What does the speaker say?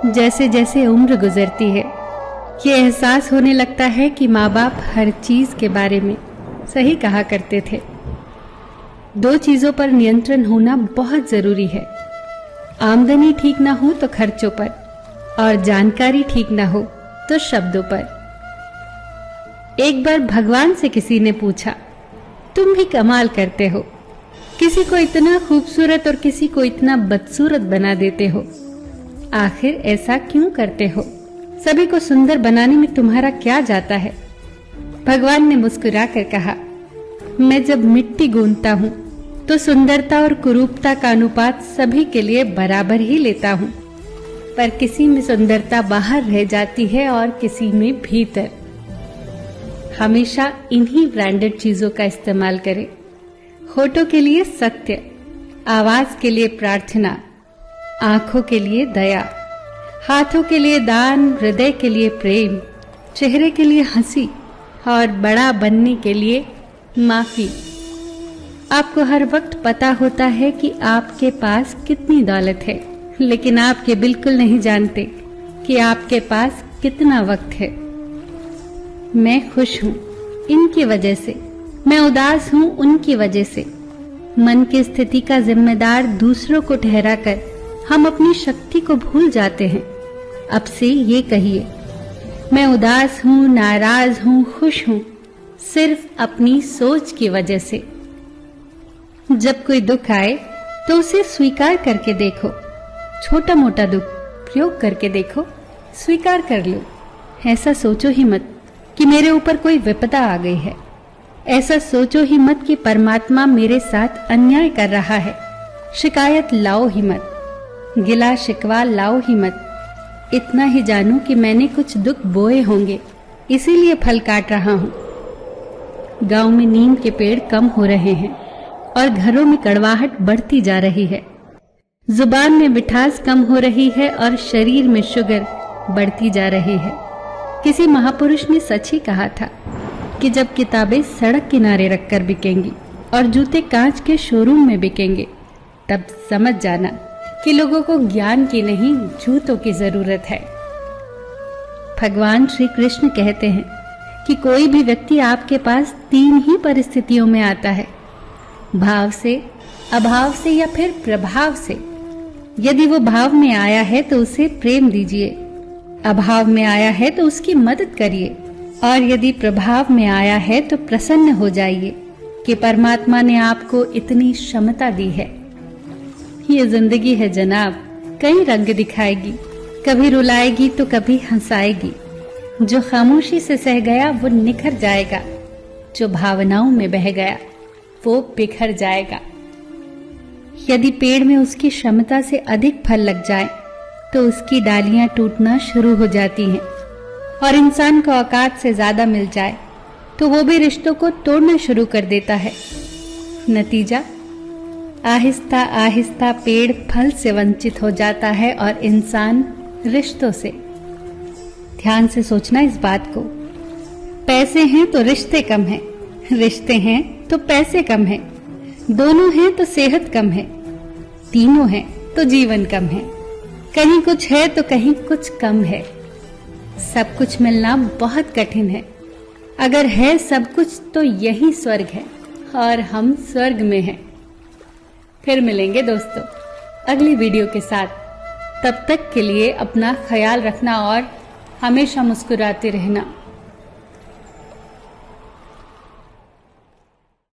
जैसे जैसे उम्र गुजरती है, ये एहसास होने लगता है कि माँ बाप हर चीज के बारे में सही कहा करते थे। 2 चीजों पर नियंत्रण होना बहुत जरूरी है। आमदनी ठीक ना हो तो खर्चों पर, और जानकारी ठीक ना हो तो शब्दों पर। एक बार भगवान से किसी ने पूछा, तुम भी कमाल करते हो, किसी को इतना खूबसूरत और किसी को इतना बदसूरत बना देते हो, आखिर ऐसा क्यों करते हो? सभी को सुंदर बनाने में तुम्हारा क्या जाता है? भगवान ने मुस्कुराकर कहा, मैं जब मिट्टी गूंथता हूँ तो सुंदरता और कुरूपता का अनुपात सभी के लिए बराबर ही लेता हूँ, पर किसी में सुंदरता बाहर रह जाती है और किसी में भीतर। हमेशा इन्हीं ब्रांडेड चीजों का इस्तेमाल करें। होठों के लिए सत्य, आवाज के लिए प्रार्थना, आंखों के लिए दया, हाथों के लिए दान, हृदय के लिए प्रेम, चेहरे के लिए हंसी और बड़ा बनने के लिए माफी। आपको हर वक्त पता होता है कि आपके पास कितनी दौलत है, लेकिन आप ये बिल्कुल नहीं जानते कि आपके पास कितना वक्त है। मैं खुश हूँ इनकी वजह से, मैं उदास हूँ उनकी वजह से। मन की स्थिति का जिम्मेदार दूसरों को ठहराकर हम अपनी शक्ति को भूल जाते हैं। अब से ये कहिए, मैं उदास हूँ, नाराज हूँ, खुश हूँ, सिर्फ अपनी सोच की वजह से। जब कोई दुख आए तो उसे स्वीकार करके देखो। छोटा मोटा दुख प्रयोग करके देखो, स्वीकार कर लो। ऐसा सोचो ही मत कि मेरे ऊपर कोई विपदा आ गई है। ऐसा सोचो ही मत कि परमात्मा मेरे साथ अन्याय कर रहा है। शिकायत लाओ ही मत, गिला शिकवा लाओ ही मत। इतना ही जानो कि मैंने कुछ दुख बोए होंगे, इसीलिए फल काट रहा हूँ। गांव में नीम के पेड़ कम हो रहे हैं और घरों में कड़वाहट बढ़ती जा रही है। जुबान में मिठास कम हो रही है और शरीर में शुगर बढ़ती जा रही है। किसी महापुरुष ने सच ही कहा था कि जब किताबें सड़क किनारे रखकर बिकेंगी और जूते कांच के शोरूम में बिकेंगे, तब समझ जाना कि लोगों को ज्ञान की नहीं, जूतों की जरूरत है। भगवान श्री कृष्ण कहते हैं कि कोई भी व्यक्ति आपके पास 3 ही परिस्थितियों में आता है, भाव से, अभाव से या फिर प्रभाव से। यदि वो भाव में आया है तो उसे प्रेम दीजिए, अभाव में आया है तो उसकी मदद करिए, और यदि प्रभाव में आया है तो प्रसन्न हो जाइए कि परमात्मा ने आपको इतनी क्षमता दी है। ये जिंदगी है जनाब, कई रंग दिखाएगी, कभी रुलाएगी तो कभी हंसाएगी। जो खामोशी से सह गया वो निखर जाएगा, जो भावनाओं में बह गया वो बिखर जाएगा। यदि पेड़ में उसकी क्षमता से अधिक फल लग जाए तो उसकी डालियां टूटना शुरू हो जाती हैं, और इंसान को औकात से ज्यादा मिल जाए तो वो भी रिश्तों को तोड़ना शुरू कर देता है। नतीजा, आहिस्ता आहिस्ता पेड़ फल से वंचित हो जाता है और इंसान रिश्तों से। ध्यान से सोचना इस बात को। पैसे हैं तो रिश्ते कम हैं, रिश्ते हैं तो पैसे कम हैं, दोनों हैं तो सेहत कम है, तीनों हैं तो जीवन कम है। कहीं कुछ है तो कहीं कुछ कम है। सब कुछ मिलना बहुत कठिन है। अगर है सब कुछ तो यही स्वर्ग है, और हम स्वर्ग में हैं। फिर मिलेंगे दोस्तों अगली वीडियो के साथ। तब तक के लिए अपना ख्याल रखना और हमेशा मुस्कुराते रहना।